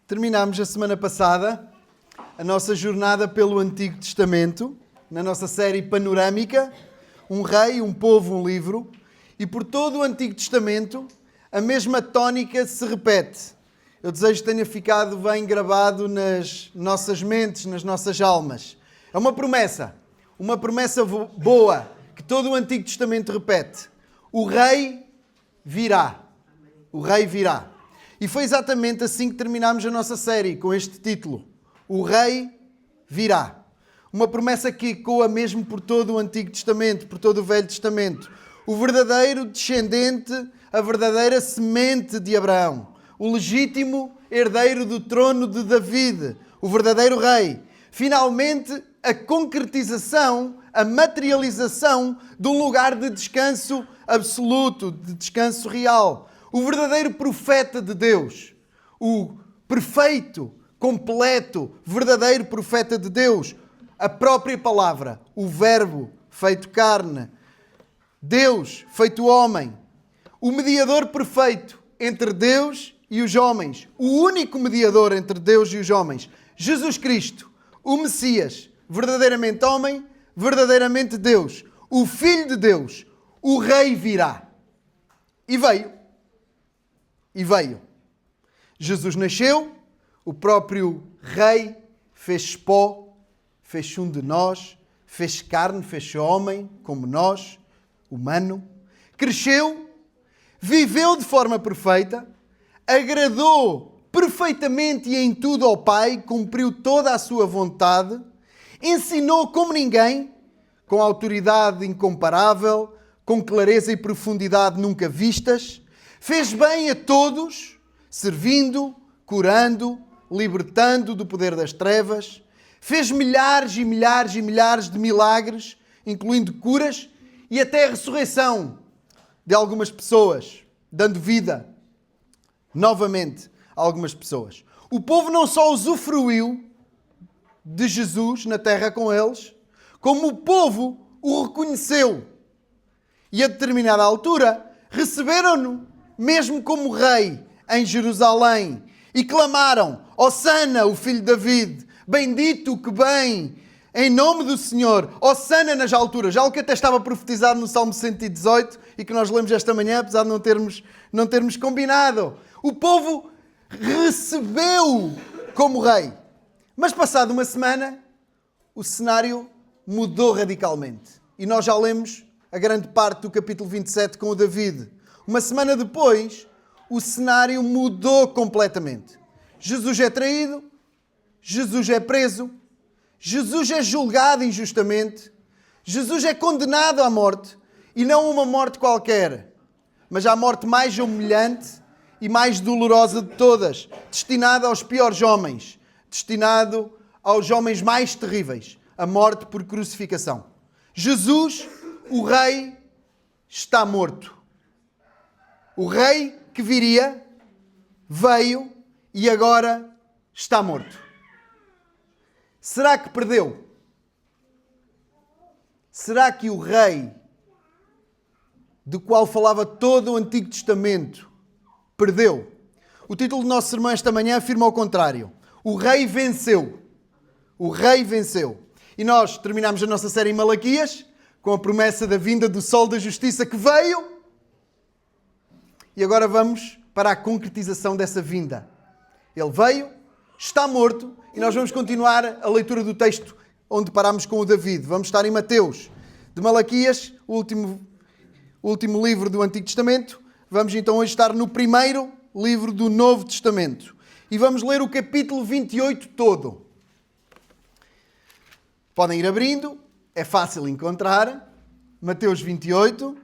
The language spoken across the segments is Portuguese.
Terminámos a semana passada a nossa jornada pelo Antigo Testamento, na nossa série panorâmica, um rei, um povo, um livro, e por todo o Antigo Testamento a mesma tónica se repete. Eu desejo que tenha ficado bem gravado nas nossas mentes, nas nossas almas. É uma promessa boa, que todo o Antigo Testamento repete. O rei virá. O rei virá. E foi exatamente assim que terminámos a nossa série, com este título. O rei virá. Uma promessa que ecoa mesmo por todo o Antigo Testamento, por todo o Velho Testamento. O verdadeiro descendente, a verdadeira semente de Abraão. O legítimo herdeiro do trono de David. O verdadeiro rei. Finalmente, a concretização, a materialização de um lugar de descanso absoluto, de descanso real. O verdadeiro profeta de Deus. O perfeito, completo, verdadeiro profeta de Deus. A própria palavra, o verbo feito carne. Deus feito homem. O mediador perfeito entre Deus e os homens. O único mediador entre Deus e os homens. Jesus Cristo, o Messias, verdadeiramente homem, verdadeiramente Deus. O Filho de Deus, o Rei virá. E veio. Jesus nasceu, o próprio Rei fez pó, fez um de nós, fez carne, fez homem, como nós, humano. Cresceu, viveu de forma perfeita, agradou perfeitamente e em tudo ao Pai, cumpriu toda a sua vontade, ensinou como ninguém, com autoridade incomparável, com clareza e profundidade nunca vistas, fez bem a todos, servindo, curando, libertando do poder das trevas, fez milhares e milhares e milhares de milagres, incluindo curas e até a ressurreição de algumas pessoas, dando vida novamente a algumas pessoas. O povo não só usufruiu de Jesus na terra com eles, como o povo o reconheceu. E a determinada altura receberam-no mesmo como rei em Jerusalém e clamaram: Hosanna, o filho de David, bendito o que vem em nome do Senhor, Hosanna nas alturas. Já o que até estava profetizado no Salmo 118 e que nós lemos esta manhã, apesar de não termos combinado. O povo recebeu como rei. Mas passado uma semana, o cenário mudou radicalmente. E nós já lemos a grande parte do capítulo 27 com o David. Uma semana depois, o cenário mudou completamente. Jesus é traído, Jesus é preso, Jesus é julgado injustamente, Jesus é condenado à morte, e não uma morte qualquer, mas a morte mais humilhante e mais dolorosa de todas, destinada aos piores homens, destinado aos homens mais terríveis, a morte por crucificação. Jesus, o Rei, está morto. O rei que viria, veio e agora está morto. Será que perdeu? Será que o rei, do qual falava todo o Antigo Testamento, perdeu? O título do nosso sermão esta manhã afirma o contrário. O rei venceu. O rei venceu. E nós terminamos a nossa série em Malaquias, com a promessa da vinda do Sol da Justiça que veio. E agora vamos para a concretização dessa vinda. Ele veio, está morto, e nós vamos continuar a leitura do texto onde parámos com o David. Vamos estar em Mateus, de Malaquias, o último livro do Antigo Testamento. Vamos então hoje estar no primeiro livro do Novo Testamento. E vamos ler o capítulo 28 todo. Podem ir abrindo, é fácil encontrar. Mateus 28.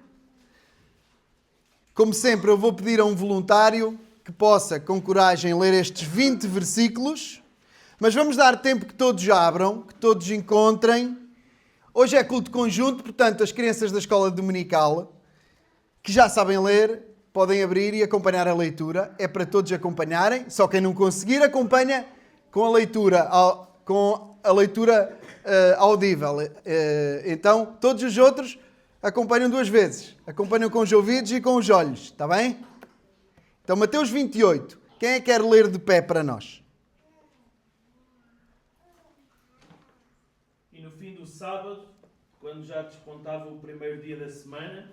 Como sempre, eu vou pedir a um voluntário que possa, com coragem, ler estes 20 versículos. Mas vamos dar tempo que todos abram, que todos encontrem. Hoje é culto conjunto, portanto, as crianças da escola dominical, que já sabem ler, podem abrir e acompanhar a leitura. É para todos acompanharem. Só quem não conseguir, acompanha com a leitura audível. Então, todos os outros acompanham duas vezes. Acompanham com os ouvidos e com os olhos. Está bem? Então, Mateus 28. Quem é que quer ler de pé para nós? sábado, quando já despontava o primeiro dia da semana,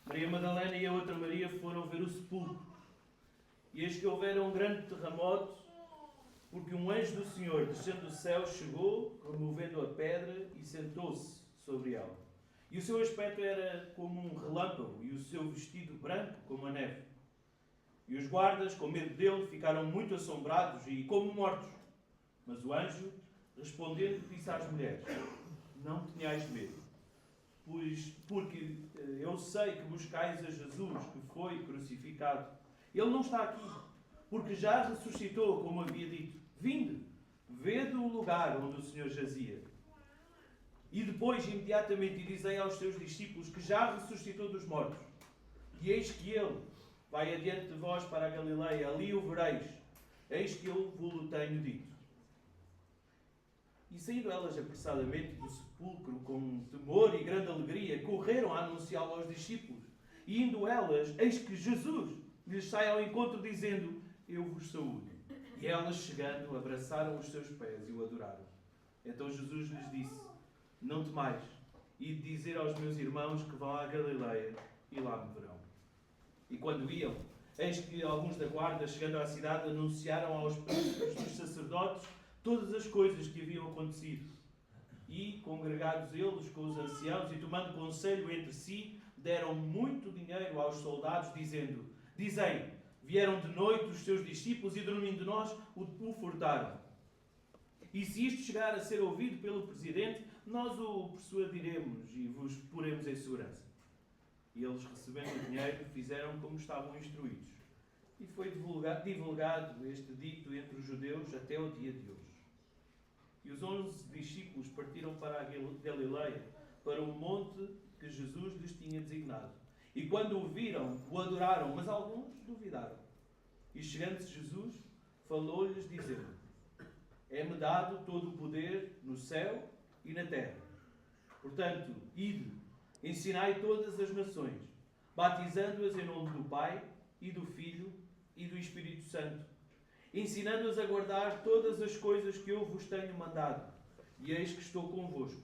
Maria Madalena e a outra Maria foram ver o sepulcro. E eis que houvera um grande terremoto, porque um anjo do Senhor, descendo do céu, chegou, removendo a pedra e sentou-se sobre ela. E o seu aspecto era como um relâmpago, e o seu vestido branco como a neve. E os guardas, com medo dele, ficaram muito assombrados e como mortos. Mas o anjo, respondendo, disse às mulheres: não tenhais medo, porque eu sei que buscais a Jesus, que foi crucificado. Ele não está aqui, porque já ressuscitou, como havia dito. Vinde, vede o lugar onde o Senhor jazia. E depois, imediatamente, dizei aos seus discípulos que já ressuscitou dos mortos. E eis que ele vai adiante de vós para a Galileia, ali o vereis. Eis que eu vos tenho dito. E saindo elas apressadamente do sepulcro, com temor e grande alegria, correram a anunciá-lo aos discípulos. E indo elas, eis que Jesus lhes sai ao encontro, dizendo: eu vos saúdo. E elas, chegando, abraçaram os seus pés e o adoraram. Então Jesus lhes disse: não temais, e dizer aos meus irmãos que vão à Galileia, e lá me verão. E quando iam, eis que alguns da guarda, chegando à cidade, anunciaram aos príncipes dos sacerdotes todas as coisas que haviam acontecido. E, congregados eles com os anciãos, e tomando conselho entre si, deram muito dinheiro aos soldados, dizendo: dizei, vieram de noite os seus discípulos e, dormindo nós, o furtaram. E se isto chegar a ser ouvido pelo presidente, nós o persuadiremos e vos poremos em segurança. E eles, recebendo o dinheiro, fizeram como estavam instruídos. E foi divulgado este dito entre os judeus até o dia de hoje. E os 11 discípulos partiram para a Galileia, para o monte que Jesus lhes tinha designado. E quando o viram, o adoraram, mas alguns duvidaram. E chegando-se Jesus, falou-lhes, dizendo: é-me dado todo o poder no céu e na terra. Portanto, ide, ensinai todas as nações, batizando-as em nome do Pai, e do Filho, e do Espírito Santo, ensinando-as a guardar todas as coisas que eu vos tenho mandado. E eis que estou convosco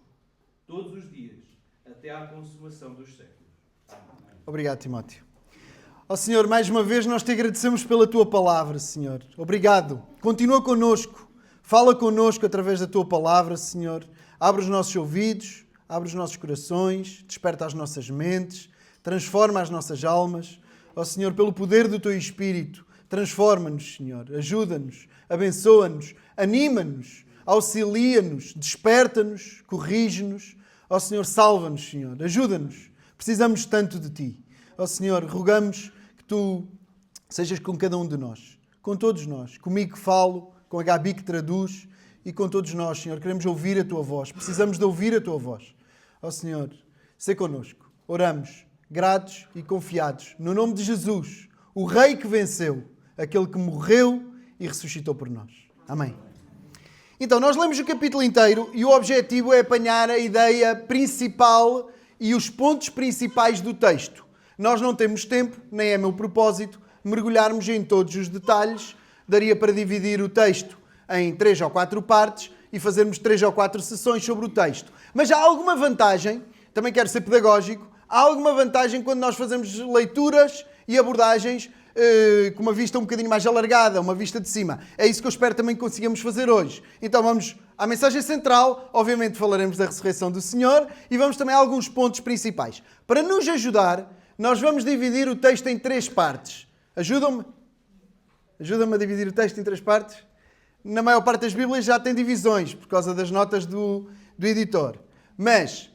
todos os dias, até à consumação dos séculos. Amém. Obrigado, Timóteo. Ó Senhor, mais uma vez nós te agradecemos pela tua palavra, Senhor. Obrigado. Continua connosco. Fala connosco através da tua palavra, Senhor. Abre os nossos ouvidos, abre os nossos corações, desperta as nossas mentes, transforma as nossas almas. Ó Senhor, pelo poder do teu Espírito, transforma-nos, Senhor. Ajuda-nos, abençoa-nos, anima-nos, auxilia-nos, desperta-nos, corrige-nos. Ó Senhor, salva-nos, Senhor. Ajuda-nos. Precisamos tanto de ti. Ó Senhor, rogamos que tu sejas com cada um de nós, com todos nós, comigo que falo, com a Gabi que traduz e com todos nós, Senhor. Queremos ouvir a tua voz, precisamos de ouvir a tua voz. Ó Senhor, sê connosco. Oramos, gratos e confiados, no nome de Jesus, o Rei que venceu, aquele que morreu e ressuscitou por nós. Amém. Então, nós lemos o capítulo inteiro e o objetivo é apanhar a ideia principal e os pontos principais do texto. Nós não temos tempo, nem é meu propósito, mergulharmos em todos os detalhes. Daria para dividir o texto em 3 ou 4 partes e fazermos 3 ou 4 sessões sobre o texto. Mas há alguma vantagem, também quero ser pedagógico, há alguma vantagem quando nós fazemos leituras e abordagens com uma vista um bocadinho mais alargada, uma vista de cima. É isso que eu espero também que consigamos fazer hoje. Então vamos à mensagem central, obviamente falaremos da ressurreição do Senhor e vamos também a alguns pontos principais. Para nos ajudar, nós vamos dividir o texto em 3 partes. Ajudam-me? Ajuda-me a dividir o texto em 3 partes? Na maior parte das Bíblias já tem divisões, por causa das notas do editor. Mas,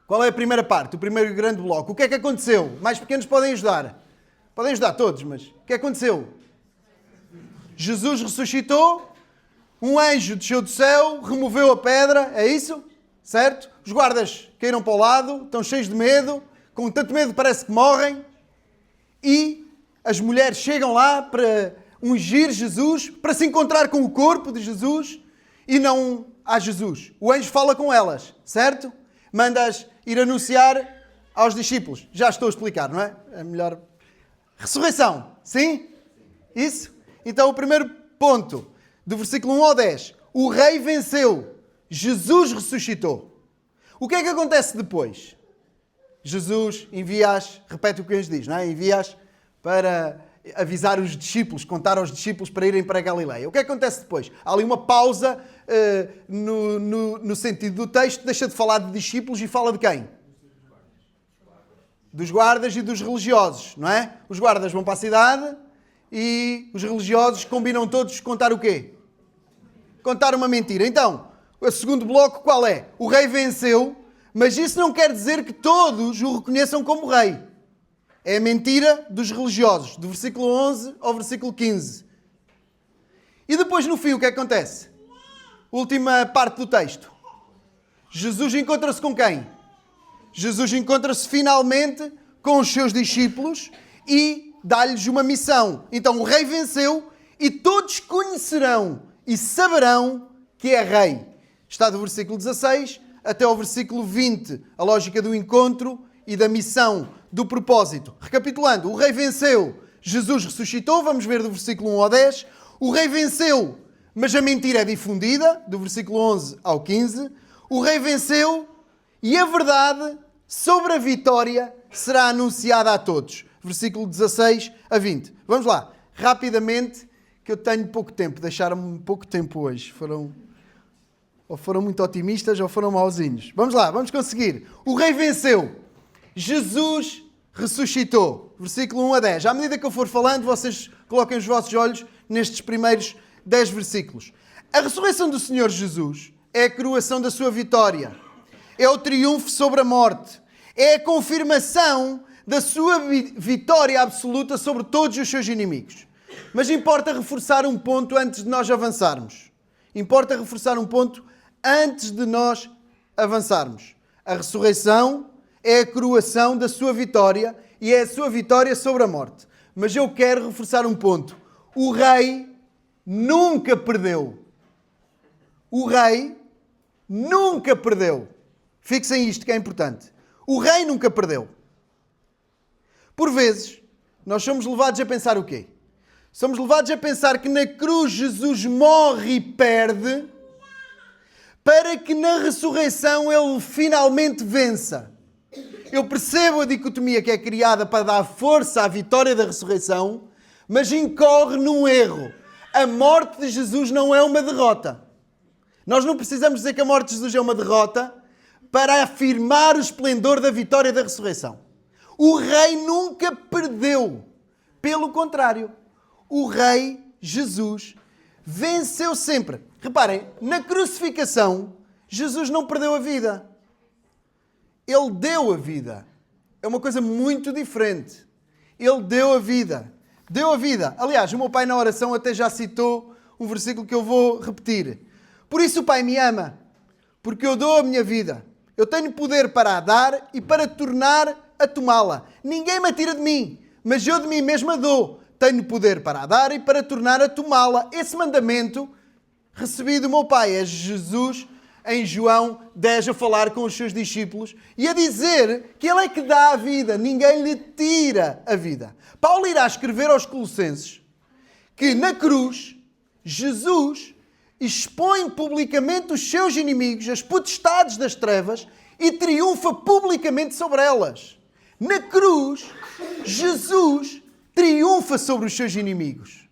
qual é a primeira parte? O primeiro grande bloco. O que é que aconteceu? Mais pequenos podem ajudar. Podem ajudar todos, mas o que aconteceu? Jesus ressuscitou, um anjo desceu do céu, removeu a pedra, é isso? Certo? Os guardas caíram para o lado, estão cheios de medo, com tanto medo parece que morrem, e as mulheres chegam lá para ungir Jesus, para se encontrar com o corpo de Jesus, e não há Jesus. O anjo fala com elas, certo? Manda-as ir anunciar aos discípulos. Já estou a explicar, não é? É melhor... Ressurreição, sim? Isso? Então o primeiro ponto, do versículo 1 ao 10. O Rei venceu. Jesus ressuscitou. O que é que acontece depois? Jesus envia-as, repete o que Deus diz, não é? Envia-as para avisar os discípulos, contar aos discípulos para irem para a Galileia. O que é que acontece depois? Há ali uma pausa no sentido do texto, deixa de falar de discípulos e fala de quem? Dos guardas e dos religiosos, não é? Os guardas vão para a cidade e os religiosos combinam todos contar o quê? Contar uma mentira. Então, o segundo bloco qual é? O rei venceu, mas isso não quer dizer que todos o reconheçam como rei. É a mentira dos religiosos, do versículo 11 ao versículo 15. E depois, no fim, o que acontece? Última parte do texto. Jesus encontra-se com quem? Jesus encontra-se finalmente com os seus discípulos e dá-lhes uma missão. Então, o rei venceu e todos conhecerão e saberão que é rei. Está do versículo 16 até ao versículo 20. A lógica do encontro e da missão, do propósito. Recapitulando, o rei venceu, Jesus ressuscitou, vamos ver do versículo 1 ao 10. O rei venceu, mas a mentira é difundida, do versículo 11 ao 15. O rei venceu e a verdade sobre a vitória será anunciada a todos. Versículo 16 a 20. Vamos lá, rapidamente, que eu tenho pouco tempo. Deixaram-me pouco tempo hoje. Ou foram muito otimistas ou foram mauzinhos. Vamos lá, vamos conseguir. O rei venceu. Jesus ressuscitou. Versículo 1 a 10. À medida que eu for falando, vocês coloquem os vossos olhos nestes primeiros 10 versículos. A ressurreição do Senhor Jesus é a coroação da sua vitória. É o triunfo sobre a morte. É a confirmação da sua vitória absoluta sobre todos os seus inimigos. Mas importa reforçar um ponto antes de nós avançarmos. Importa reforçar um ponto antes de nós avançarmos. A ressurreição é a coroação da sua vitória e é a sua vitória sobre a morte. Mas eu quero reforçar um ponto. O rei nunca perdeu. O rei nunca perdeu. Fixem isto que é importante. O rei nunca perdeu. Por vezes, nós somos levados a pensar o quê? Somos levados a pensar que na cruz Jesus morre e perde para que na ressurreição ele finalmente vença. Eu percebo a dicotomia que é criada para dar força à vitória da ressurreição, mas incorre num erro. A morte de Jesus não é uma derrota. Nós não precisamos dizer que a morte de Jesus é uma derrota para afirmar o esplendor da vitória da ressurreição. O rei nunca perdeu. Pelo contrário, o rei Jesus venceu sempre. Reparem, na crucificação, Jesus não perdeu a vida. Ele deu a vida. É uma coisa muito diferente. Ele deu a vida. Deu a vida. Aliás, o meu pai na oração até já citou um versículo que eu vou repetir. Por isso o Pai me ama, porque eu dou a minha vida. Eu tenho poder para a dar e para tornar a tomá-la. Ninguém me tira de mim, mas eu de mim mesmo a dou. Tenho poder para a dar e para tornar a tomá-la. Esse mandamento recebi do meu Pai. É Jesus em João 10 a falar com os seus discípulos e a dizer que Ele é que dá a vida. Ninguém lhe tira a vida. Paulo irá escrever aos Colossenses que na cruz Jesus expõe publicamente os seus inimigos, as potestades das trevas, e triunfa publicamente sobre elas. Na cruz, Jesus triunfa sobre os seus inimigos.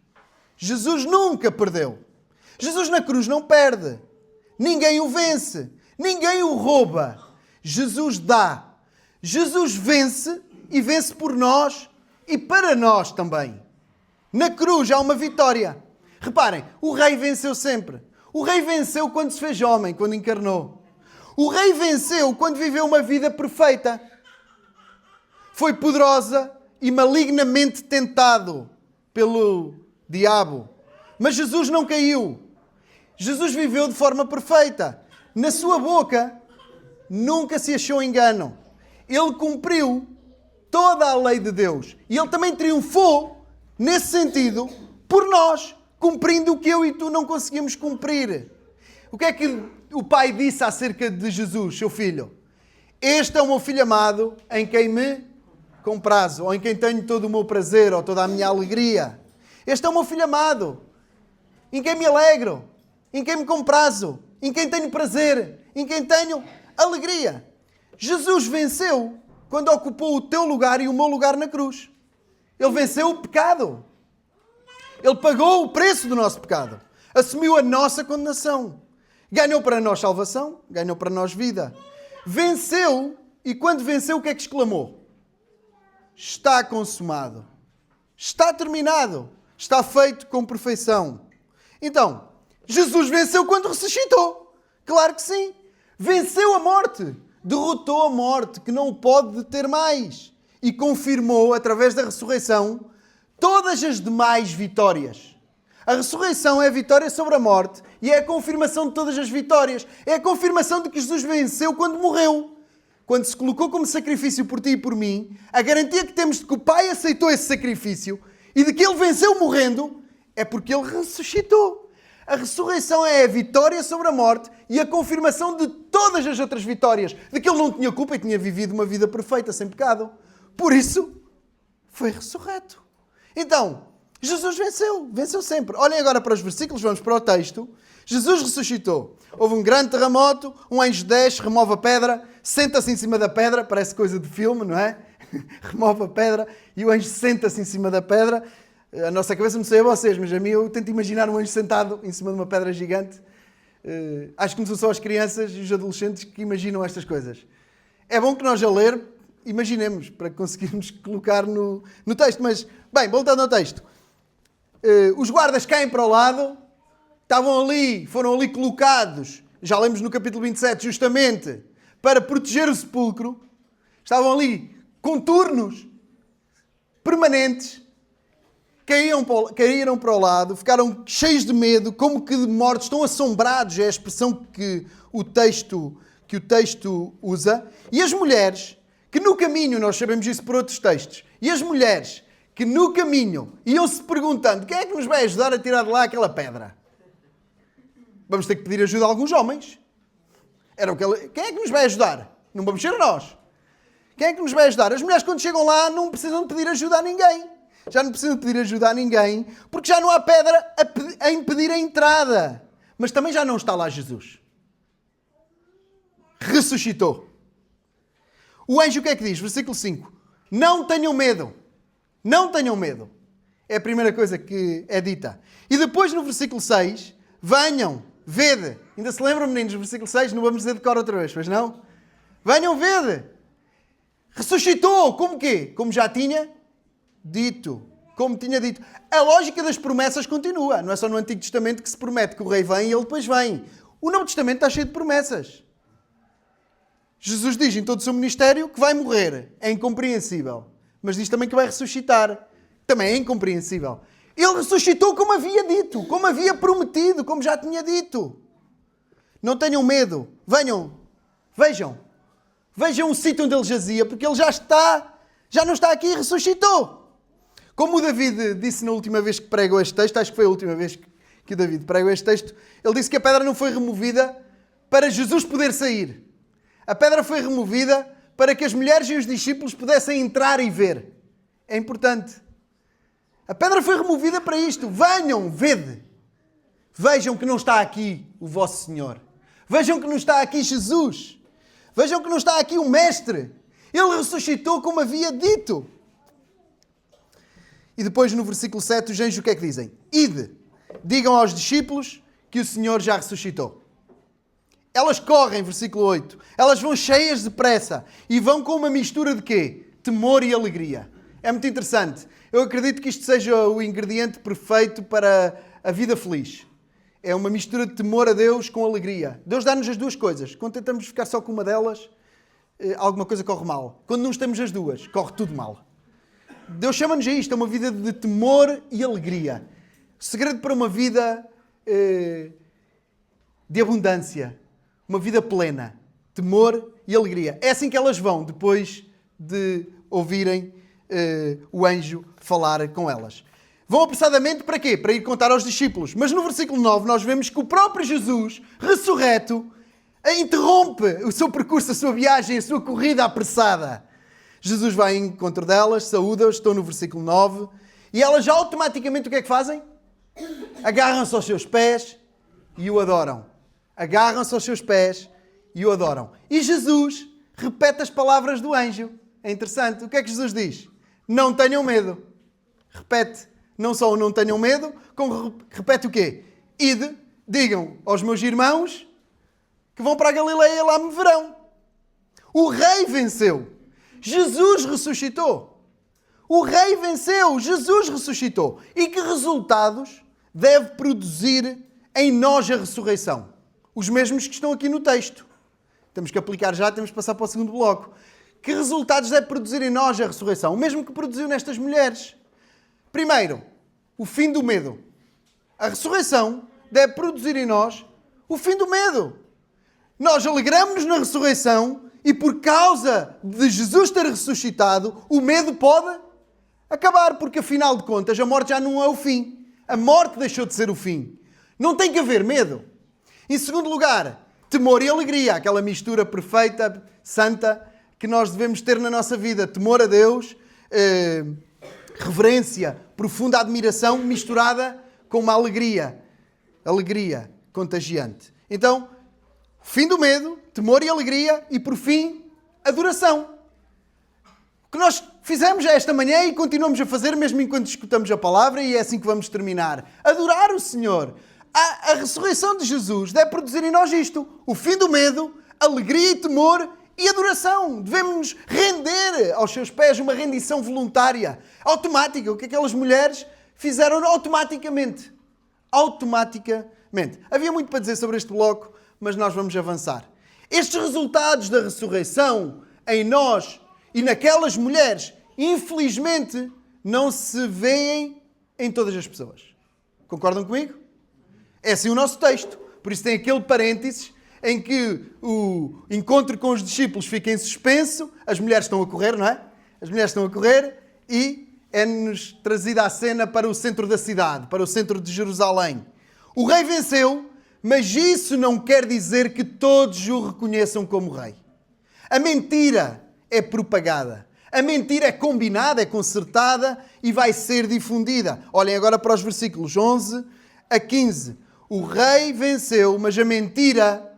Jesus nunca perdeu. Jesus na cruz não perde. Ninguém o vence. Ninguém o rouba. Jesus dá. Jesus vence e vence por nós e para nós também. Na cruz há uma vitória. Reparem, o rei venceu sempre. O rei venceu quando se fez homem, quando encarnou. O rei venceu quando viveu uma vida perfeita. Foi poderosa e malignamente tentado pelo diabo. Mas Jesus não caiu. Jesus viveu de forma perfeita. Na sua boca nunca se achou engano. Ele cumpriu toda a lei de Deus. E ele também triunfou, nesse sentido, por nós, cumprindo o que eu e tu não conseguimos cumprir. O que é que o Pai disse acerca de Jesus, seu Filho? Este é o meu Filho amado, em quem me comprazo, ou em quem tenho todo o meu prazer, ou toda a minha alegria. Este é o meu Filho amado, em quem me alegro, em quem me comprazo, em quem tenho prazer, em quem tenho alegria. Jesus venceu quando ocupou o teu lugar e o meu lugar na cruz. Ele venceu o pecado. Ele pagou o preço do nosso pecado. Assumiu a nossa condenação. Ganhou para nós salvação, ganhou para nós vida. Venceu, e quando venceu, o que é que exclamou? Está consumado. Está terminado. Está feito com perfeição. Então, Jesus venceu quando ressuscitou. Claro que sim. Venceu a morte. Derrotou a morte, que não o pode deter mais. E confirmou, através da ressurreição, todas as demais vitórias. A ressurreição é a vitória sobre a morte e é a confirmação de todas as vitórias. É a confirmação de que Jesus venceu quando morreu. Quando se colocou como sacrifício por ti e por mim, a garantia que temos de que o Pai aceitou esse sacrifício e de que Ele venceu morrendo é porque Ele ressuscitou. A ressurreição é a vitória sobre a morte e a confirmação de todas as outras vitórias. De que Ele não tinha culpa e tinha vivido uma vida perfeita, sem pecado. Por isso, foi ressurreto. Então, Jesus venceu. Venceu sempre. Olhem agora para os versículos, vamos para o texto. Jesus ressuscitou. Houve um grande terremoto, um anjo desce, remove a pedra, senta-se em cima da pedra, parece coisa de filme, não é? Remove a pedra e o anjo senta-se em cima da pedra. A nossa cabeça não sei a vocês, mas a mim eu tento imaginar um anjo sentado em cima de uma pedra gigante. Acho que não são só as crianças e os adolescentes que imaginam estas coisas. É bom que nós a ler, imaginemos, para conseguirmos colocar no texto. Mas, bem, voltando ao texto. Os guardas caem para o lado, foram ali colocados, já lemos no capítulo 27, justamente, para proteger o sepulcro. Estavam ali com turnos permanentes. Caíram para o lado, ficaram cheios de medo, como que de mortos, estão assombrados, é a expressão que o texto usa. E as mulheres, que no caminho, nós sabemos isso por outros textos, e as mulheres que no caminho iam-se perguntando: quem é que nos vai ajudar a tirar de lá aquela pedra? Vamos ter que pedir ajuda a alguns homens. Quem é que nos vai ajudar? Não vamos ser nós. Quem é que nos vai ajudar? As mulheres, quando chegam lá, não precisam de pedir ajuda a ninguém. Já não precisam pedir ajuda a ninguém, porque já não há pedra a impedir a entrada. Mas também já não está lá Jesus. Ressuscitou. O anjo o que é que diz? Versículo 5. Não tenham medo. Não tenham medo. É a primeira coisa que é dita. E depois no versículo 6, venham, vede. Ainda se lembram, meninos, versículo 6? Não vamos dizer de cor outra vez, pois não? Venham, vede. Ressuscitou. Como quê? Como já tinha dito. Como tinha dito. A lógica das promessas continua. Não é só no Antigo Testamento que se promete que o rei vem e ele depois vem. O Novo Testamento está cheio de promessas. Jesus diz em todo o seu ministério que vai morrer. É incompreensível. Mas diz também que vai ressuscitar. Também é incompreensível. Ele ressuscitou como havia dito, como havia prometido, como já tinha dito. Não tenham medo. Venham. Vejam. Vejam o sítio onde ele jazia, porque ele já não está aqui e ressuscitou. Como o David disse na última vez que pregou este texto, acho que foi a última vez que o David pregou este texto, ele disse que a pedra não foi removida para Jesus poder sair. A pedra foi removida para que as mulheres e os discípulos pudessem entrar e ver. É importante. A pedra foi removida para isto. Venham, vede. Vejam que não está aqui o vosso Senhor. Vejam que não está aqui Jesus. Vejam que não está aqui o Mestre. Ele ressuscitou como havia dito. E depois no versículo 7 os anjos o que é que dizem? Ide, digam aos discípulos que o Senhor já ressuscitou. Elas correm, versículo 8. Elas vão cheias de pressa e vão com uma mistura de quê? Temor e alegria. É muito interessante. Eu acredito que isto seja o ingrediente perfeito para a vida feliz. É uma mistura de temor a Deus com alegria. Deus dá-nos as duas coisas. Quando tentamos ficar só com uma delas, alguma coisa corre mal. Quando não temos as duas, corre tudo mal. Deus chama-nos a isto, a uma vida de temor e alegria. O segredo para uma vida de abundância. Uma vida plena. Temor e alegria. É assim que elas vão, depois de ouvirem o anjo falar com elas. Vão apressadamente para quê? Para ir contar aos discípulos. Mas no versículo 9 nós vemos que o próprio Jesus, ressurreto, interrompe o seu percurso, a sua viagem, a sua corrida apressada. Jesus vai em encontro delas, saúda-os, estão no versículo 9, e elas já automaticamente o que é que fazem? Agarram-se aos seus pés e o adoram. Agarram-se aos seus pés e o adoram. E Jesus repete as palavras do anjo. É interessante. O que é que Jesus diz? Não tenham medo. Repete. Não só o não tenham medo, como repete o quê? Ide, digam aos meus irmãos que vão para a Galileia, lá me verão. O rei venceu. Jesus ressuscitou. O rei venceu. Jesus ressuscitou. E que resultados deve produzir em nós a ressurreição? Os mesmos que estão aqui no texto. Temos que aplicar já, temos que passar para o segundo bloco. Que resultados deve produzir em nós a ressurreição? O mesmo que produziu nestas mulheres. Primeiro, o fim do medo. A ressurreição deve produzir em nós o fim do medo. Nós alegramos-nos na ressurreição e por causa de Jesus ter ressuscitado, o medo pode acabar, porque afinal de contas a morte já não é o fim. A morte deixou de ser o fim. Não tem que haver medo. Em segundo lugar, temor e alegria, aquela mistura perfeita, santa, que nós devemos ter na nossa vida. Temor a Deus, reverência, profunda admiração misturada com uma alegria contagiante. Então, fim do medo, temor e alegria e, por fim, adoração. O que nós fizemos esta manhã e continuamos a fazer mesmo enquanto escutamos a palavra, e é assim que vamos terminar. Adorar o Senhor. A ressurreição de Jesus deve produzir em nós isto. O fim do medo, alegria e temor e adoração. Devemos nos render aos seus pés, uma rendição voluntária, automática. O que aquelas mulheres fizeram automaticamente. Automaticamente. Havia muito para dizer sobre este bloco, mas nós vamos avançar. Estes resultados da ressurreição em nós e naquelas mulheres, infelizmente, não se veem em todas as pessoas. Concordam comigo? É assim o nosso texto. Por isso tem aquele parênteses em que o encontro com os discípulos fica em suspenso. As mulheres estão a correr, não é? As mulheres estão a correr e é-nos trazida a cena para o centro da cidade, para o centro de Jerusalém. O rei venceu, mas isso não quer dizer que todos o reconheçam como rei. A mentira é propagada. A mentira é combinada, é concertada e vai ser difundida. Olhem agora para os versículos 11 a 15. O rei venceu, mas a mentira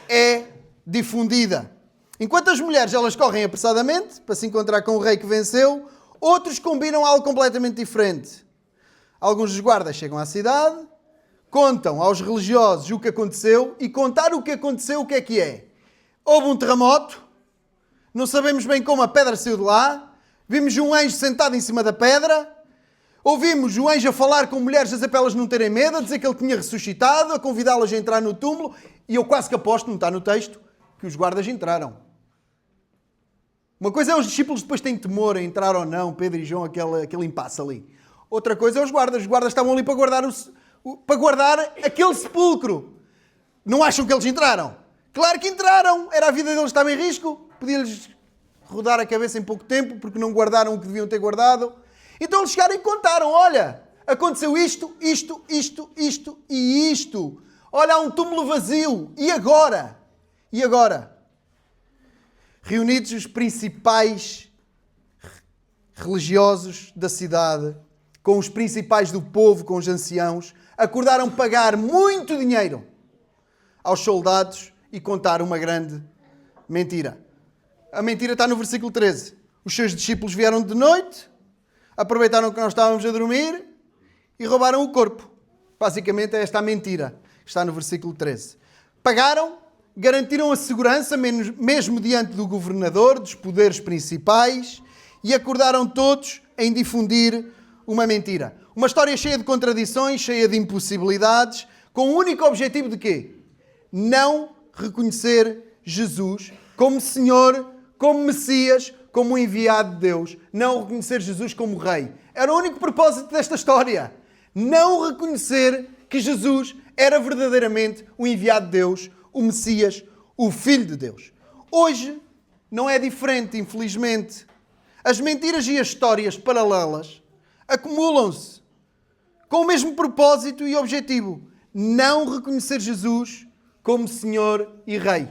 é difundida. Enquanto as mulheres elas correm apressadamente para se encontrar com o rei que venceu, outros combinam algo completamente diferente. Alguns dos guardas chegam à cidade, contam aos religiosos o que aconteceu, e contar o que aconteceu, o que é? Houve um terremoto, não sabemos bem como a pedra saiu de lá, vimos um anjo sentado em cima da pedra, ouvimos o anjo a falar com mulheres a dizer para elas não terem medo, a dizer que ele tinha ressuscitado, a convidá-las a entrar no túmulo, e eu quase que aposto, não está no texto, que os guardas entraram. Uma coisa é os discípulos depois têm temor a entrar ou não, Pedro e João, aquele impasse ali. Outra coisa é os guardas estavam ali para guardar aquele sepulcro. Não acham que eles entraram? Claro que entraram, era a vida deles que estava em risco, podia-lhes rodar a cabeça em pouco tempo, porque não guardaram o que deviam ter guardado. Então eles chegaram e contaram, olha, aconteceu isto e isto. Olha, há um túmulo vazio. E agora? Reunidos os principais religiosos da cidade, com os principais do povo, com os anciãos, acordaram pagar muito dinheiro aos soldados e contar uma grande mentira. A mentira está no versículo 13. Os seus discípulos vieram de noite, aproveitaram que nós estávamos a dormir e roubaram o corpo. Basicamente é esta a mentira. Está no versículo 13. Pagaram, garantiram a segurança, mesmo diante do governador, dos poderes principais, e acordaram todos em difundir uma mentira. Uma história cheia de contradições, cheia de impossibilidades, com o único objetivo de quê? Não reconhecer Jesus como Senhor, como Messias, como enviado de Deus. Não reconhecer Jesus como Rei. Era o único propósito desta história. Não reconhecer que Jesus era verdadeiramente o enviado de Deus, o Messias, o Filho de Deus. Hoje não é diferente, infelizmente. As mentiras e as histórias paralelas acumulam-se com o mesmo propósito e objetivo. Não reconhecer Jesus como Senhor e Rei.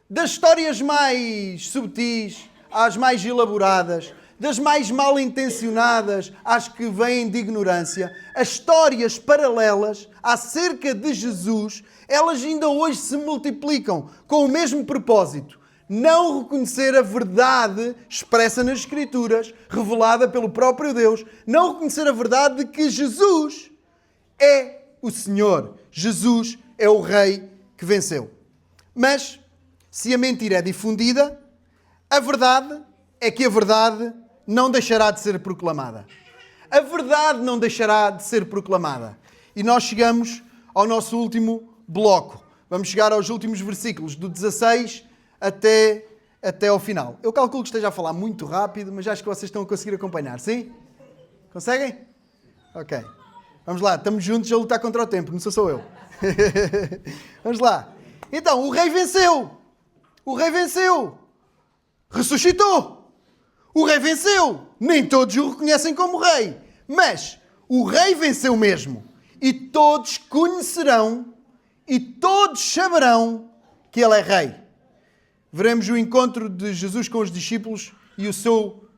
Das histórias mais subtis às mais elaboradas, das mais mal intencionadas às que vêm de ignorância, as histórias paralelas acerca de Jesus, elas ainda hoje se multiplicam com o mesmo propósito: não reconhecer a verdade expressa nas Escrituras, revelada pelo próprio Deus, não reconhecer a verdade de que Jesus é o Senhor, Jesus é o Rei que venceu. Mas, se a mentira é difundida, a verdade é que a verdade não deixará de ser proclamada. A verdade não deixará de ser proclamada. E nós chegamos ao nosso último bloco. Vamos chegar aos últimos versículos, do 16 até ao final. Eu calculo que esteja a falar muito rápido, mas acho que vocês estão a conseguir acompanhar, sim? Conseguem? Ok. Vamos lá, estamos juntos a lutar contra o tempo, não sou eu. Vamos lá. Então, o rei venceu. O rei venceu. Ressuscitou. O rei venceu. Nem todos o reconhecem como rei. Mas o rei venceu mesmo. E todos conhecerão e todos saberão que ele é rei. Veremos o encontro de Jesus com os discípulos e o seu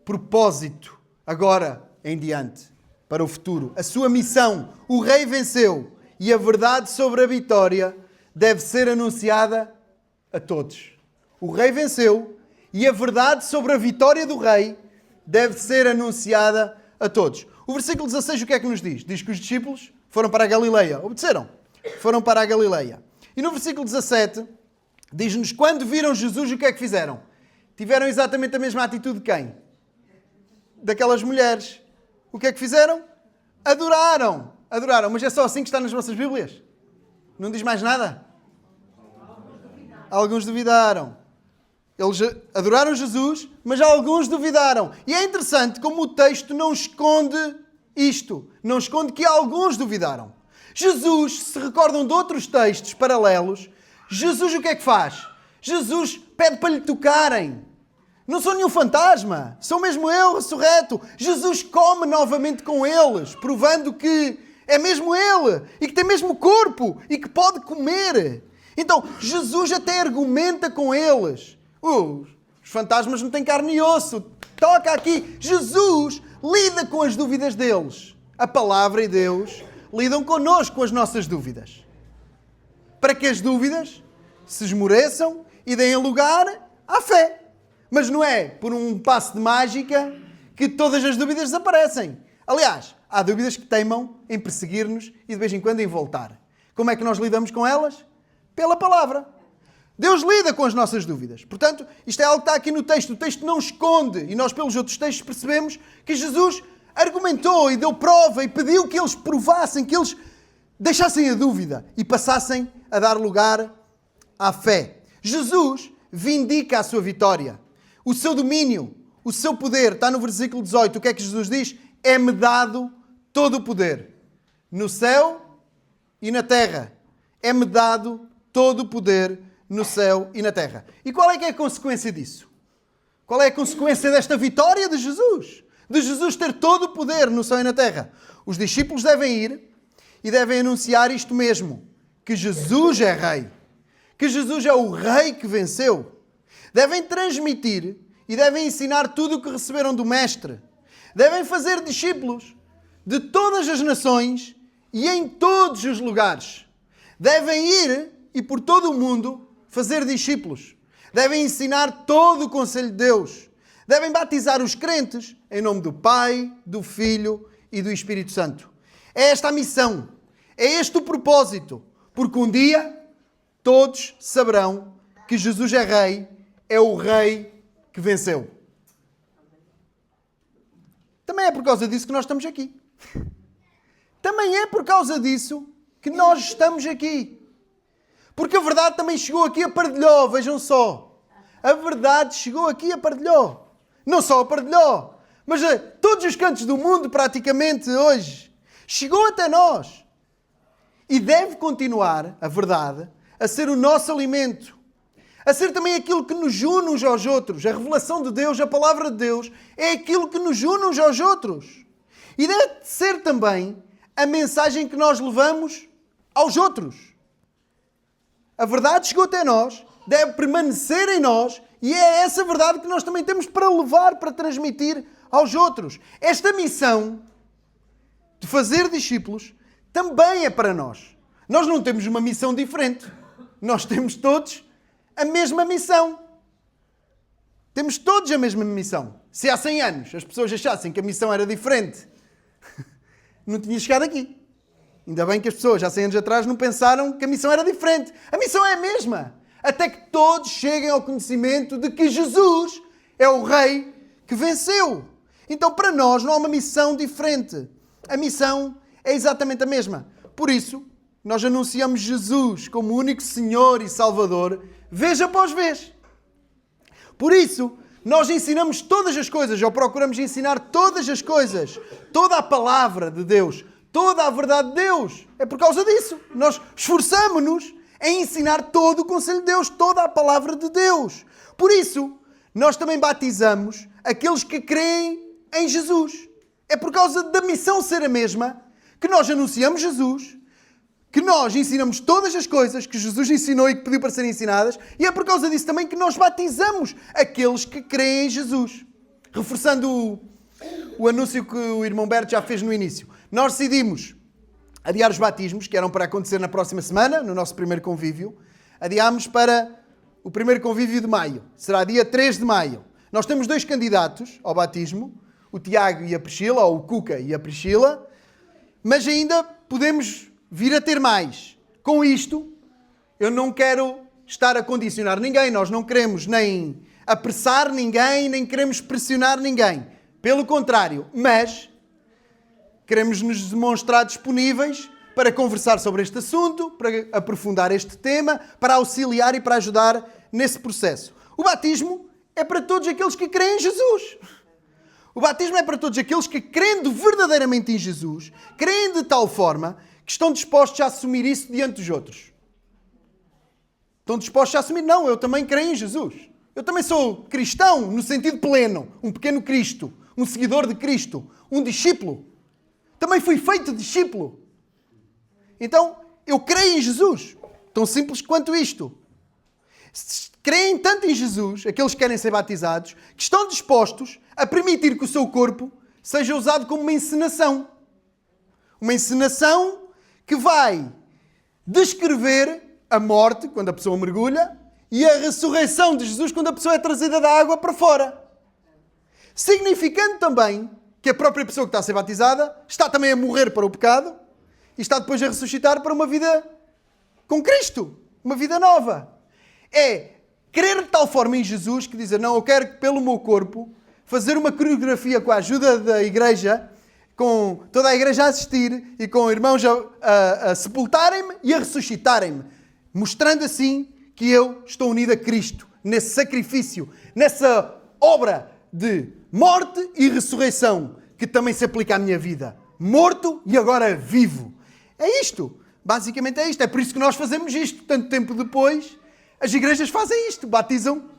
propósito agora em diante, para o futuro. A sua missão. O rei venceu. E a verdade sobre a vitória deve ser anunciada a todos. O rei venceu e a verdade sobre a vitória do rei deve ser anunciada a todos. O versículo 16 o que é que nos diz? Diz que os discípulos foram para a Galileia. Obedeceram. Foram para a Galileia. E no versículo 17 diz-nos, quando viram Jesus, o que é que fizeram? Tiveram exatamente a mesma atitude de quem? Daquelas mulheres. O que é que fizeram? Adoraram. Adoraram. Mas é só assim que está nas vossas Bíblias? Não diz mais nada? Alguns duvidaram. Eles adoraram Jesus, mas alguns duvidaram. E é interessante como o texto não esconde isto. Não esconde que alguns duvidaram. Jesus, se recordam de outros textos paralelos, Jesus o que é que faz? Jesus pede para lhe tocarem. Não sou nenhum fantasma. Sou mesmo eu, ressurreto. Jesus come novamente com eles, provando que é mesmo ele. E que tem mesmo corpo. E que pode comer. Então, Jesus até argumenta com eles. Os fantasmas não têm carne e osso. Toca aqui. Jesus lida com as dúvidas deles. A palavra e Deus lidam connosco com as nossas dúvidas. Para que as dúvidas se esmoreçam e deem lugar à fé. Mas não é por um passo de mágica que todas as dúvidas desaparecem. Aliás, há dúvidas que teimam em perseguir-nos e de vez em quando em voltar. Como é que nós lidamos com elas? Pela palavra. Deus lida com as nossas dúvidas. Portanto, isto é algo que está aqui no texto. O texto não esconde. E nós, pelos outros textos, percebemos que Jesus argumentou e deu prova e pediu que eles provassem, que eles deixassem a dúvida e passassem a dar lugar à fé. Jesus vindica a sua vitória, o seu domínio, o seu poder. Está no versículo 18. O que é que Jesus diz? É-me dado todo o poder, no céu e na terra. É-me dado todo o poder no céu e na terra. E qual é que é a consequência disso? Qual é a consequência desta vitória de Jesus? De Jesus ter todo o poder no céu e na terra? Os discípulos devem ir e devem anunciar isto mesmo, que Jesus é Rei. Que Jesus é o Rei que venceu. Devem transmitir e devem ensinar tudo o que receberam do Mestre. Devem fazer discípulos de todas as nações e em todos os lugares. Devem ir e por todo o mundo fazer discípulos. Devem ensinar todo o conselho de Deus. Devem batizar os crentes em nome do Pai, do Filho e do Espírito Santo. É esta a missão. É este o propósito. Porque um dia todos saberão que Jesus é Rei, é o Rei que venceu. Também é por causa disso que nós estamos aqui. Também é por causa disso que nós estamos aqui. Porque a verdade também chegou aqui a Pardelhó, vejam só. A verdade chegou aqui a Pardelhó. Não só a Pardelhó, mas a todos os cantos do mundo praticamente hoje. Chegou até nós. E deve continuar, a verdade, a ser o nosso alimento. A ser também aquilo que nos une uns aos outros. A revelação de Deus, a palavra de Deus, é aquilo que nos une uns aos outros. E deve ser também a mensagem que nós levamos aos outros. A verdade chegou até nós deve permanecer em nós e é essa verdade que nós também temos para levar, para transmitir aos outros. Esta missão de fazer discípulos também é para nós. Nós não temos uma missão diferente. Nós temos todos a mesma missão. Temos todos a mesma missão. Se há 100 anos as pessoas achassem que a missão era diferente, não tinha chegado aqui. Ainda bem que as pessoas há 100 anos atrás não pensaram que a missão era diferente. A missão é a mesma. Até que todos cheguem ao conhecimento de que Jesus é o Rei que venceu. Então para nós não há uma missão diferente. A missão é exatamente a mesma. Por isso, nós anunciamos Jesus como o único Senhor e Salvador, vez após vez. Por isso, nós ensinamos todas as coisas, ou procuramos ensinar todas as coisas, toda a palavra de Deus, toda a verdade de Deus. É por causa disso. Nós esforçamo-nos em ensinar todo o conselho de Deus, toda a palavra de Deus. Por isso, nós também batizamos aqueles que creem em Jesus. É por causa da missão ser a mesma que nós anunciamos Jesus, que nós ensinamos todas as coisas que Jesus ensinou e que pediu para serem ensinadas, e é por causa disso também que nós batizamos aqueles que creem em Jesus. Reforçando o anúncio que o irmão Berto já fez no início. Nós decidimos adiar os batismos, que eram para acontecer na próxima semana, no nosso primeiro convívio. Adiámos para o primeiro convívio de maio. Será dia 3 de maio. Nós temos 2 candidatos ao batismo, o Tiago e a Priscila, ou o Cuca e a Priscila, mas ainda podemos vir a ter mais. Com isto, eu não quero estar a condicionar ninguém, nós não queremos nem apressar ninguém, nem queremos pressionar ninguém. Pelo contrário, mas queremos nos demonstrar disponíveis para conversar sobre este assunto, para aprofundar este tema, para auxiliar e para ajudar nesse processo. O batismo é para todos aqueles que creem em Jesus. O batismo é para todos aqueles que, crendo verdadeiramente em Jesus, creem de tal forma que estão dispostos a assumir isso diante dos outros. Estão dispostos a assumir, não, eu também creio em Jesus. Eu também sou cristão no sentido pleno, um pequeno Cristo, um seguidor de Cristo, um discípulo. Também fui feito discípulo. Então, eu creio em Jesus. Tão simples quanto isto. Creem tanto em Jesus, aqueles que querem ser batizados, que estão dispostos a permitir que o seu corpo seja usado como uma encenação. Uma encenação que vai descrever a morte, quando a pessoa mergulha, e a ressurreição de Jesus, quando a pessoa é trazida da água para fora. Significando também que a própria pessoa que está a ser batizada está também a morrer para o pecado e está depois a ressuscitar para uma vida com Cristo, uma vida nova. É crer de tal forma em Jesus que dizer, não, eu quero que pelo meu corpo fazer uma coreografia com a ajuda da igreja, com toda a igreja a assistir e com irmãos a sepultarem-me e a ressuscitarem-me, mostrando assim que eu estou unido a Cristo, nesse sacrifício, nessa obra de morte e ressurreição que também se aplica à minha vida. Morto e agora vivo. É isto. Basicamente é isto. É por isso que nós fazemos isto. Tanto tempo depois, as igrejas fazem isto. Batizam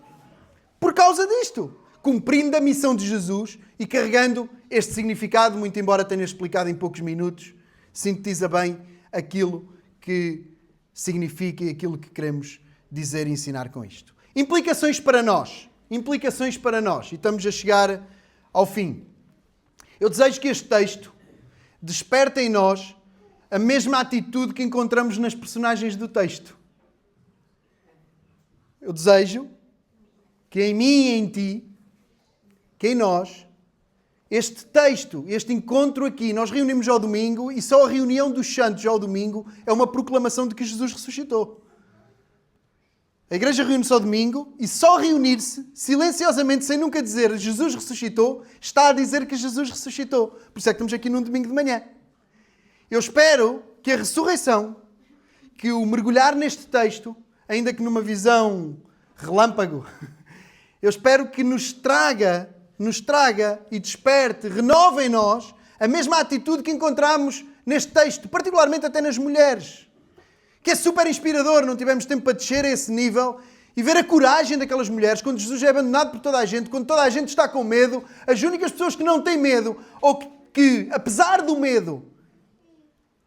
por causa disto. Cumprindo a missão de Jesus e carregando este significado, muito embora tenha explicado em poucos minutos, sintetiza bem aquilo que significa e aquilo que queremos dizer e ensinar com isto. Implicações para nós. Implicações para nós. E estamos a chegar ao fim. Eu desejo que este texto desperte em nós a mesma atitude que encontramos nas personagens do texto. Eu desejo que em mim e em ti, que em nós, este texto, este encontro aqui, nós reunimos ao domingo e só a reunião dos santos ao domingo é uma proclamação de que Jesus ressuscitou. A igreja reúne-se ao domingo e só reunir-se, silenciosamente, sem nunca dizer Jesus ressuscitou, está a dizer que Jesus ressuscitou. Por isso é que estamos aqui num domingo de manhã. Eu espero que a ressurreição, que o mergulhar neste texto, ainda que numa visão relâmpago, eu espero que nos traga e desperte, renove em nós a mesma atitude que encontramos neste texto, particularmente até nas mulheres. Que é super inspirador, não tivemos tempo para descer a esse nível e ver a coragem daquelas mulheres quando Jesus é abandonado por toda a gente, quando toda a gente está com medo, as únicas pessoas que não têm medo ou que apesar do medo,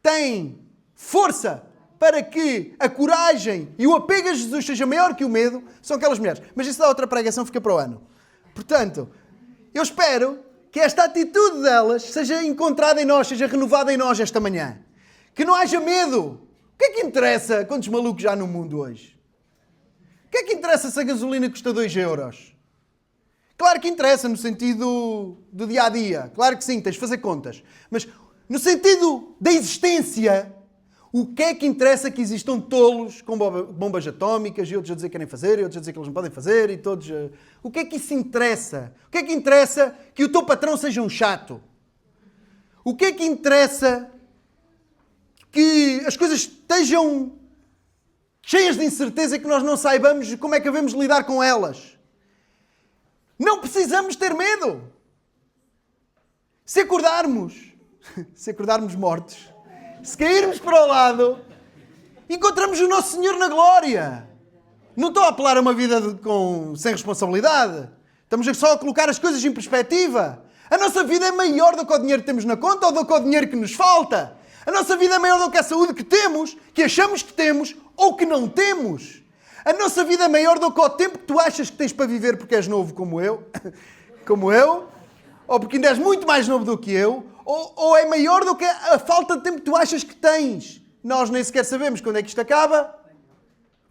têm força para que a coragem e o apego a Jesus seja maior que o medo, são aquelas mulheres. Mas isso dá outra pregação, fica para o ano. Portanto, eu espero que esta atitude delas seja encontrada em nós, seja renovada em nós esta manhã. Que não haja medo. O que é que interessa quantos malucos há no mundo hoje? O que é que interessa se a gasolina custa 2 euros? Claro que interessa no sentido do dia-a-dia. Claro que sim, tens de fazer contas. Mas no sentido da existência, o que é que interessa que existam tolos com bombas atómicas e outros a dizer que querem fazer e outros a dizer que eles não podem fazer e todos... O que é que isso interessa? O que é que interessa que o teu patrão seja um chato? O que é que interessa que as coisas estejam cheias de incerteza e que nós não saibamos como é que devemos lidar com elas? Não precisamos ter medo. Se acordarmos mortos, se cairmos para o lado, encontramos o nosso Senhor na glória. Não estou a apelar a uma vida sem responsabilidade. Estamos só a colocar as coisas em perspectiva. A nossa vida é maior do que o dinheiro que temos na conta ou do que o dinheiro que nos falta. A nossa vida é maior do que a saúde que temos, que achamos que temos ou que não temos. A nossa vida é maior do que o tempo que tu achas que tens para viver porque és novo como eu, ou porque ainda és muito mais novo do que eu, ou é maior do que a falta de tempo que tu achas que tens. Nós nem sequer sabemos quando é que isto acaba.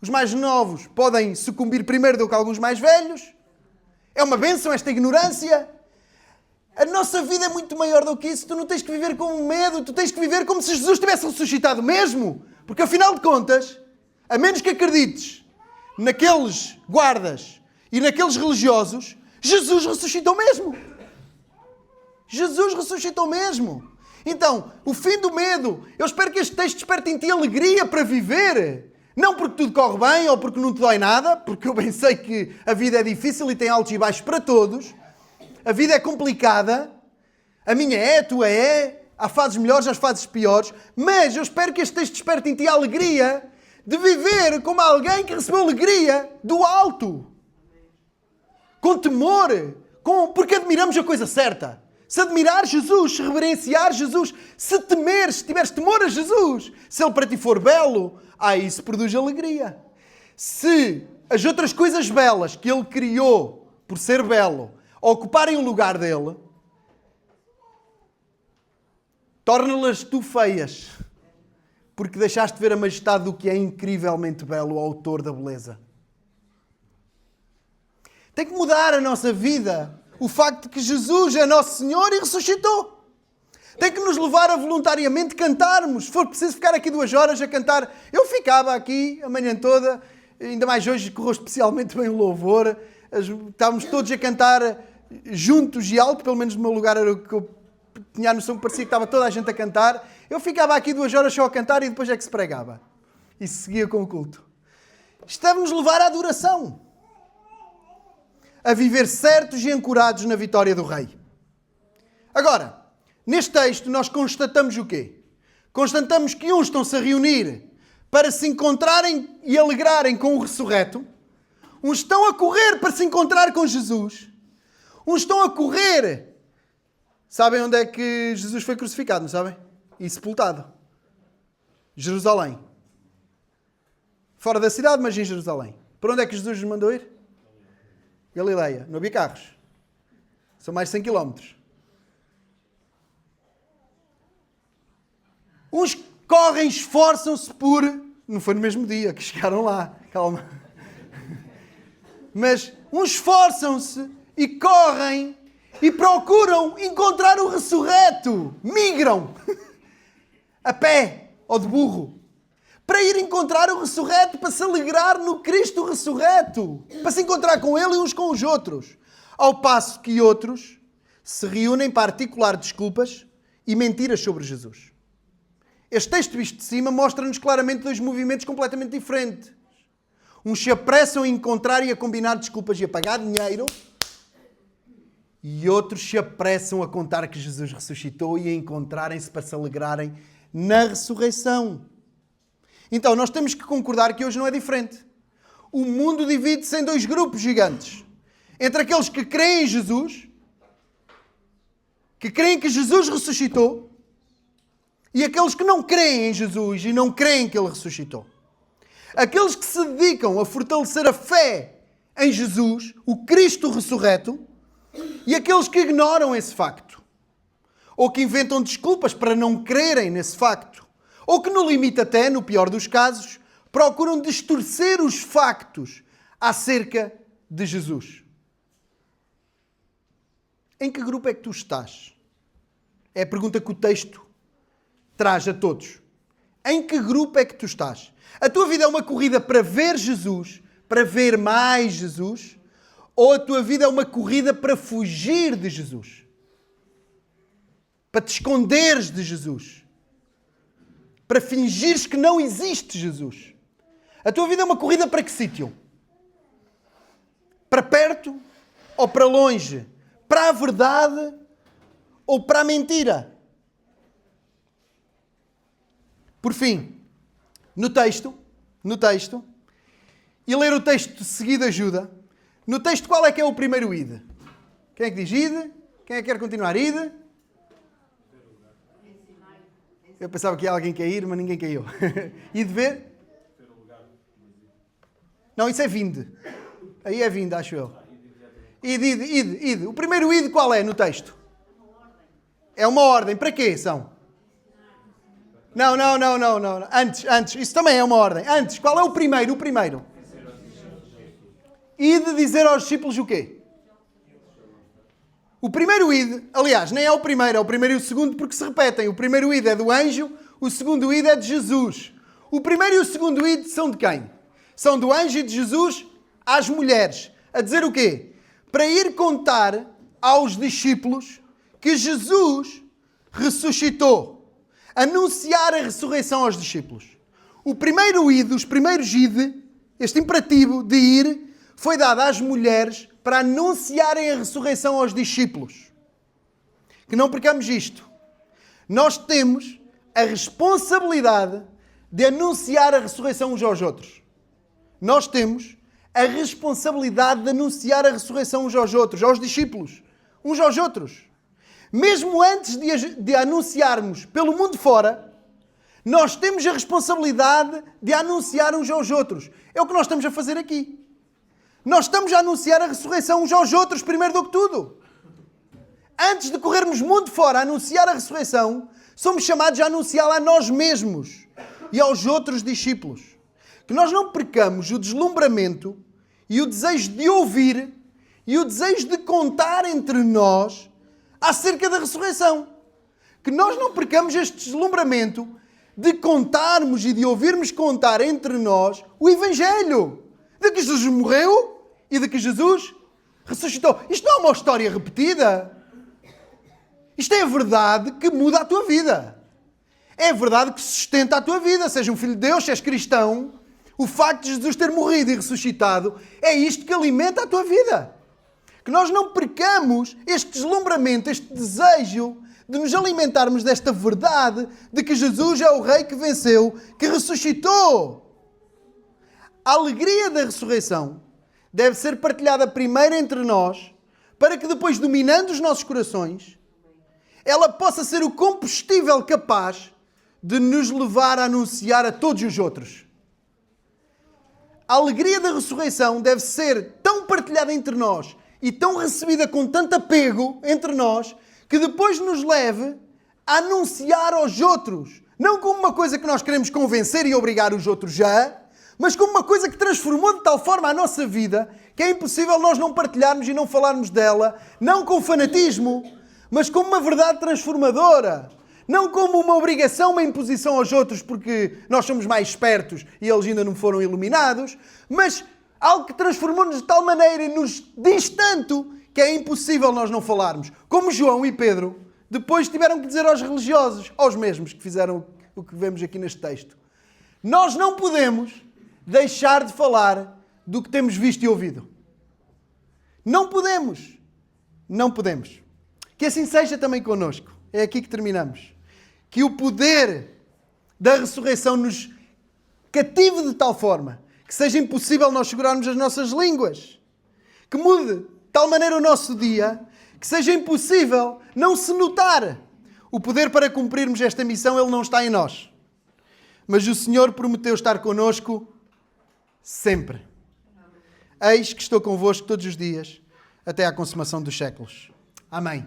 Os mais novos podem sucumbir primeiro do que alguns mais velhos. É uma bênção esta ignorância. A nossa vida é muito maior do que isso. Tu não tens que viver com medo, tu tens que viver como se Jesus tivesse ressuscitado mesmo. Porque afinal de contas, a menos que acredites naqueles guardas e naqueles religiosos, Jesus ressuscitou mesmo. Jesus ressuscitou mesmo. Então, o fim do medo. Eu espero que este texto desperte em ti alegria para viver. Não porque tudo corre bem ou porque não te dói nada, porque eu bem sei que a vida é difícil e tem altos e baixos para todos. A vida é complicada. A minha é, a tua é. Há fases melhores, há fases piores. Mas eu espero que este texto desperte em ti a alegria de viver como alguém que recebeu alegria do alto. Com temor. Porque admiramos a coisa certa. Se admirar Jesus, se reverenciar Jesus, se temer, se tiveres temor a Jesus, se Ele para ti for belo, isso produz alegria. Se as outras coisas belas que Ele criou por ser belo ocuparem o lugar dele, torna-las tu feias, porque deixaste de ver a majestade do que é incrivelmente belo, o autor da beleza. Tem que mudar a nossa vida o facto de que Jesus é nosso Senhor e ressuscitou. Tem que nos levar a voluntariamente cantarmos. Se for preciso ficar aqui 2 horas a cantar, eu ficava aqui a manhã toda, ainda mais hoje correu especialmente bem o louvor. Estávamos todos a cantar juntos e alto, pelo menos no meu lugar era o que eu tinha a noção que parecia que estava toda a gente a cantar. Eu ficava aqui 2 horas só a cantar e depois é que se pregava. E se seguia com o culto. Isto deve-nos levar à adoração. A viver certos e ancorados na vitória do Rei. Agora, neste texto nós constatamos o quê? Constatamos que uns estão-se a reunir para se encontrarem e alegrarem com o ressurreto. Uns estão a correr para se encontrar com Jesus. Uns estão a correr. Sabem onde é que Jesus foi crucificado, não sabem? E sepultado. Jerusalém. Fora da cidade, mas em Jerusalém. Para onde é que Jesus nos mandou ir? Galileia. Não havia carros. São mais de 100 km. Uns correm, esforçam-se por... Não foi no mesmo dia que chegaram lá. Calma. Mas uns esforçam-se e correm e procuram encontrar o ressurreto. Migram. A pé ou de burro. Para ir encontrar o ressurreto, para se alegrar no Cristo ressurreto. Para se encontrar com Ele e uns com os outros. Ao passo que outros se reúnem para articular desculpas e mentiras sobre Jesus. Este texto visto de cima mostra-nos claramente 2 movimentos completamente diferentes. Uns se apressam a encontrar e a combinar desculpas e a pagar dinheiro. E outros se apressam a contar que Jesus ressuscitou e a encontrarem-se para se alegrarem na ressurreição. Então, nós temos que concordar que hoje não é diferente. O mundo divide-se em 2 grupos gigantes. Entre aqueles que creem em Jesus, que creem que Jesus ressuscitou, e aqueles que não creem em Jesus e não creem que Ele ressuscitou. Aqueles que se dedicam a fortalecer a fé em Jesus, o Cristo ressurreto, e aqueles que ignoram esse facto. Ou que inventam desculpas para não crerem nesse facto. Ou que, no limite até, no pior dos casos, procuram distorcer os factos acerca de Jesus. Em que grupo é que tu estás? É a pergunta que o texto traz a todos. Em que grupo é que tu estás? A tua vida é uma corrida para ver Jesus, para ver mais Jesus? Ou a tua vida é uma corrida para fugir de Jesus? Para te esconderes de Jesus? Para fingires que não existe Jesus? A tua vida é uma corrida para que sítio? Para perto ou para longe? Para a verdade ou para a mentira? Por fim, no texto, e ler o texto seguido ajuda. No texto, qual é que é o primeiro id? Quem é que diz id? Quem é que quer continuar id? Eu pensava que ia alguém cair, mas ninguém caiu. Id ver? Não, isso é vinde. Aí é vinde, acho eu. Id. O primeiro id qual é no texto? É uma ordem. Para quê são? Não. Antes. Isso também é uma ordem. Antes, qual é o primeiro? Ide dizer aos discípulos o quê? O primeiro id, aliás, nem é o primeiro e o segundo porque se repetem. O primeiro id é do anjo, o segundo id é de Jesus. O primeiro e o segundo id são de quem? São do anjo e de Jesus às mulheres. A dizer o quê? Para ir contar aos discípulos que Jesus ressuscitou. Anunciar a ressurreição aos discípulos. O primeiro id, os primeiros id, este imperativo de ir, foi dado às mulheres para anunciarem a ressurreição aos discípulos. Que não percamos isto. Nós temos a responsabilidade de anunciar a ressurreição uns aos outros. Nós temos a responsabilidade de anunciar a ressurreição uns aos outros, aos discípulos, uns aos outros. Mesmo antes de anunciarmos pelo mundo fora, nós temos a responsabilidade de anunciar uns aos outros. É o que nós estamos a fazer aqui. Nós estamos a anunciar a ressurreição uns aos outros, primeiro do que tudo. Antes de corrermos mundo fora a anunciar a ressurreição, somos chamados a anunciá-la a nós mesmos e aos outros discípulos. Que nós não percamos o deslumbramento e o desejo de ouvir e o desejo de contar entre nós acerca da ressurreição. Que nós não percamos este deslumbramento de contarmos e de ouvirmos contar entre nós o Evangelho. De que Jesus morreu e de que Jesus ressuscitou. Isto não é uma história repetida. Isto é a verdade que muda a tua vida. É a verdade que sustenta a tua vida. Seja um filho de Deus, se és cristão, o facto de Jesus ter morrido e ressuscitado é isto que alimenta a tua vida. Que nós não percamos este deslumbramento, este desejo de nos alimentarmos desta verdade de que Jesus é o Rei que venceu, que ressuscitou. A alegria da ressurreição deve ser partilhada primeiro entre nós, para que depois, dominando os nossos corações, ela possa ser o combustível capaz de nos levar a anunciar a todos os outros. A alegria da ressurreição deve ser tão partilhada entre nós e tão recebida com tanto apego entre nós, que depois nos leve a anunciar aos outros. Não como uma coisa que nós queremos convencer e obrigar os outros já, mas como uma coisa que transformou de tal forma a nossa vida que é impossível nós não partilharmos e não falarmos dela, não com fanatismo, mas como uma verdade transformadora. Não como uma obrigação, uma imposição aos outros porque nós somos mais espertos e eles ainda não foram iluminados, mas algo que transformou-nos de tal maneira e nos diz tanto que é impossível nós não falarmos. Como João e Pedro depois tiveram que dizer aos religiosos, aos mesmos que fizeram o que vemos aqui neste texto. Nós não podemos deixar de falar do que temos visto e ouvido. Não podemos. Não podemos. Que assim seja também connosco. É aqui que terminamos. Que o poder da ressurreição nos cative de tal forma que seja impossível nós segurarmos as nossas línguas. Que mude de tal maneira o nosso dia que seja impossível não se notar O poder para cumprirmos esta missão, ele não está em nós. Mas o Senhor prometeu estar connosco sempre. Eis que estou convosco todos os dias, até à consumação dos séculos. Amém.